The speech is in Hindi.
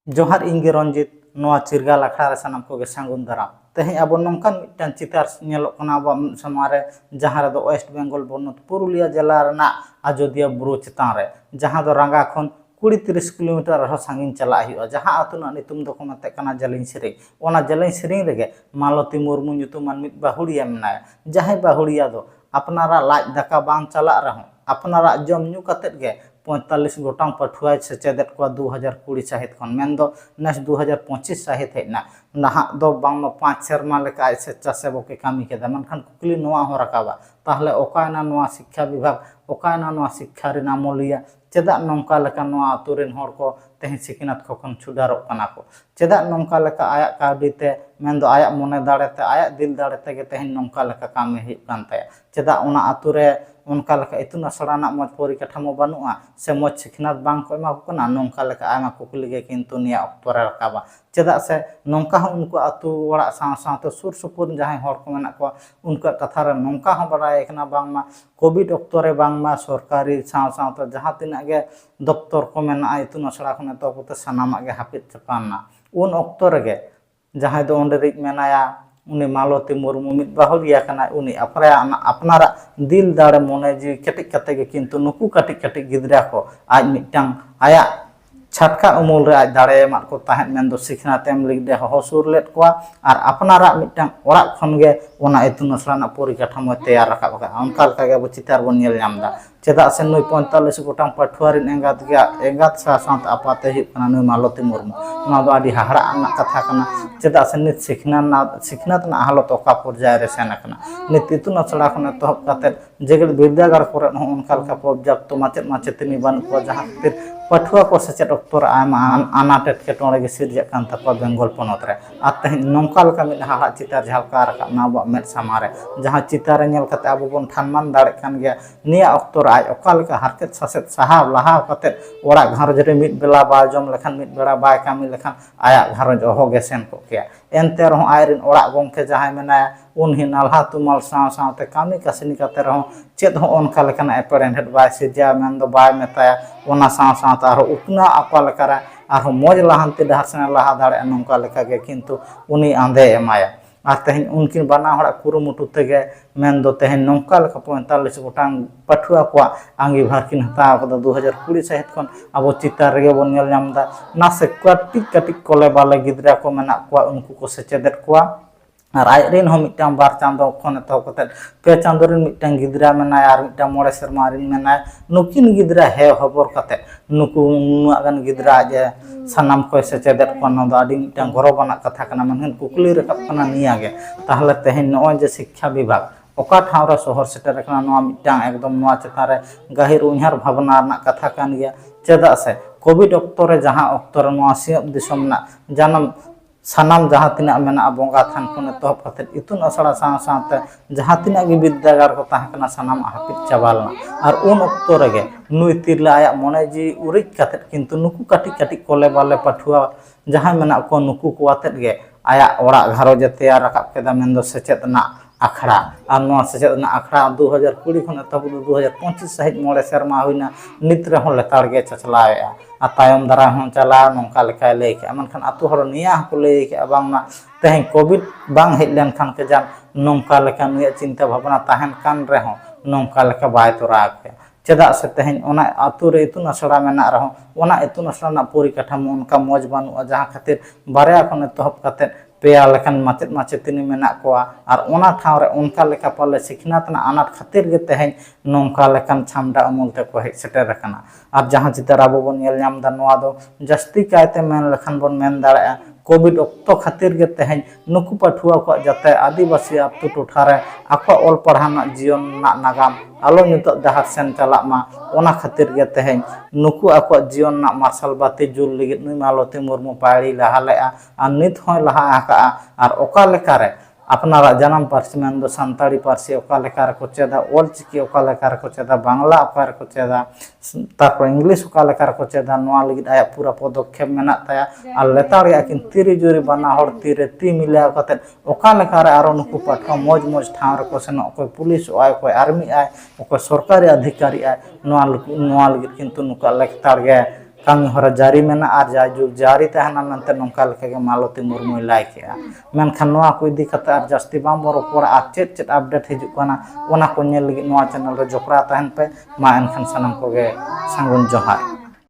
जोहार इंगे रंजित नोआ चिरगाल आखड़ा सानाम को सांगुन दाराम तेहे अब नौकान मिट्टान चितार अब समारे जहाँ रे वेस्ट बेंगल बनत पुरुलिया जिला रेना आजोदिया बुरु चितान रे जहाँ दो रंगा खन 20-30 किलोमीटर सांगिन चला हुआ जहाँ आतुना नितुम दो को मते कना जलिन सेरें ओना जलिन सेरें रेगे मालती मुर्मू nyutuman मिट बाहुड़िया मेनाया जहाँ बाहुड़िया दो अपनारा लाज दाका बांग चला रहो अपनारा जम न्यू कतेत गे 45 गोटांग पठुआ सेचेदेत को 2020 साहित खन मेन दो नेस 2025 साहित हेना नहा दो बांग 5 सेरमा लेका स्वेच्छा सेवक के कामी केदा मनखान कुकली नोआ हो रकाबा ताहले ओकायना नोआ शिक्षा विभाग ओकायना नोआ शिक्षा रे नामलिया चेदा नौका लेका नोआ आतुरेन होर को तेहे सिकनात खन छुडारोक कना को चेदा नौका लेका आया कावडीते मेन दो आया मने दाड़ेते आया दिल दाड़ेते गे तेहे नौका लेका कामी हित कान ताया चेदा ओना आतुरे उनका लेका इतुन आसड़ाना मज परिकाठामो बानुआ से मज सिखनात बांग को एमा को ना नौका लेका आयमा कुकली गे किंतु निया अक्तो रे रकाबा चेदा से नौका हो उनको आतु ओड़ा साथ सुर सुपुर जहां हर को मेना को उनका कथा रे नौका हो बड़ाय एकना बांगमा कोविड अक्तो रे बांगमा सरकारी साथ जहां तिना गे दफ्तर को मेना इतुन आसड़ा खने तो को सनामा गे हापित चपाना उन अक्तो रे गे जहां दो ओंडे रिक मेनाया उनी मालती मुर्मू मिट बाहुलिया कना उनी अपनारा दिल दाड़े मने जी कटिक कते गे किंतु नुकु कटिक कटिक गिद्रा को आज मिटांग आया छटका उमुल रे आज दाड़े एमा को ताहेन मेन दो सिखनातेम लिगदे हसुर लेट को आर अपनारा मिटांग ओड़ा खन गे ओना इतुन असलाना परिकाठामो तैयार रखा बका उनका लका गे चितार बन नेल नामदा चेदा से नुई 45 गोटांग पठुआ रिन एंगात साथ आपाते हिकना नुई मालती मुर्मू ना दो आदि हाहड़ा ना कथा कना चेदा से नित सिखनात ना हालत ओका पर्याय रे सेन कना नित इतुन असला खने तहब काते जेगेल बिरदागार करे न उनका लका पर्याप्त माचेत माचेतनी बानु को जहां खातिर पठुआ को सेचेत अक्तर आयमा आनाट एटकेटोणे गे सिरजा कान तको बेंगल पनत रे आ तेहे नौका लका मिद हाहड़ा चितार झलका रका ना अब मेद सामारे जहां चितार नेल कते अब बन ठानमान दाड़े कान गया निया अक्तर आज ओका लका हरकेत सासेत साहाब लाहा कते ओड़ा घरज रे मिद बेला बा जम लेखान मिद बेड़ा बाय कामी लेखान आया घरज ओहो गे सेन को किया एनते रहो आयरिन ओड़ा गोंके जहां मेनाया उनहि नालहा तुमाल साथे कामी कासनी कते रहो चेद हो ओनका लेखान एपेरेन हेड बाय सिरजा मेन दो बाय मेताया ओना साथ आरो उपना आपा लेकारा आरो मज लाहांती डहार सेना लाहा दाड़े नौका लेका गे किंतु उनी आंधे एमाया और तेहन उनकिन बाना हड़ा कुरुमुटु तेगे मेन दो तेहन नौका लेका 45 गोटांग पठुआ को आंगीभार किन हता को 2020 साहित खन अब चितार रे बन नेल नामदा नासे कटिक कटिक कोले बाले गिद्रा को मेना को उनको को सेचेदेत को और आयरिन हो मिटांग बार चांदो खन तो कते पे चांदो रिन मिटांग गिद्रा मेना और मिटांग मोड़े शर्मा रिन मेना नुकिन गिद्रा हे खबर कते नुकु नुआगन गिद्रा जे सानाम को सेचेदेत को न आदि मिटांग गौरवना कथा कना मनहन कुकली रकब कना निया गे ताहले तेहन नय जे शिक्षा विभाग ओका ठाव रे शहर सेटर कना नोआ मिटांग एकदम नोआ चेतारे गहिर उन्हार भावना ना कथा कान गया चेदा से कोविड अक्तो रे जहां अक्तो रे नोआ सियब दिसम ना जानम सानाम जहां तिना मेना बोंगा थान खने तहब कते इतुन असड़ा साथे जहां तिना गे विद्यागार को ताहकना सानाम हापित चाबालना और उन अक्तो रेगे नुई तिरला आया मने जी उरिक कते किंतु नुकु काटी काटी कोले बाले पठुआ जहां मेना को नुकु को आते गे आया ओड़ा घरज तैयार रकाब केदा मेन दो सेचेतना आखड़ा और नोआ सेचेतना आखड़ा 2020 खन तब 2025 साहित मोड़े शर्मा हुइना नित रे हो लेताड़ गे चचलाया आ तायम दारा हन चला नौका लेका ले के मनखान आतु हर निया को ले के बांगना तेहे कोविड बांग हेज लेन खान के जान नौका लेका निया चिंता भावना ताहन कान रे हो नौका लेका बाय तोरा के चेदा से तेहे ओना आतु रे इतुन असड़ा मेना रहो ओना इतुन असड़ा ना परिकाठामो उनका मौज बानु जहां खातिर बारया खने तहब कते पेया लेखान माचेत माचेतनी मेना को और ओना ठाव रे उनका लेका पाले सिखनात ना अनाट खातिर गे तेहे नौका लेखान छामडा अमूल ते को हेज सेटर रखना और जहां चितार अब बन नेल नाम दा नोआ दो जस्ती कायते मेन लेखान बन मेन दाड़ा कोविड अक्तो खातिर गे तेहे नुकु पठुआ को जते आदिवासी आतु टोठा रे आको ऑल पढ़ाना जीवन ना नागाम आलो नितो डहार सेन चला मा ओना खातिर गे तेहे नुकु आको जीवन ना मार्शल बाती जुल लिगित नुई मालती मुर्मू पाड़ी लहा लेआ और नित होय लहा आका और ओका लेका रे अपनारा जन्म पार्सी मेन दो संताड़ी पार्सी ओका लेका रे को चेदा ओल चिकी ओका लेका रे को चेदा बांग्ला ओका रे को चेदा तारपर इंग्लिश ओका लेका रे को चेदा नोआ लगित आया पूरा पदक्षेप मेना ताया और लेताड़ गे किन तिरी जुरी बना हर तीरे ती मिला कते ओका लेका रे आरो नुकु पाठवा मौज मौज ठाव रे को सेनो कोई पुलिस आय कोई आर्मी आय कोई सरकारी अधिकारी आय नोआ लगित किंतु नुका लेताड़ गे kami hora jari mena ar jajuk jari tahana mente nongka leke Maloti Murmu lai kea menkan noa ku idi kata ar jasti bang ropora ar cet update hijuk kana ona ko nyel lagi noa channel re jopra tahan pe ma enkan sanam koge sanggun johar.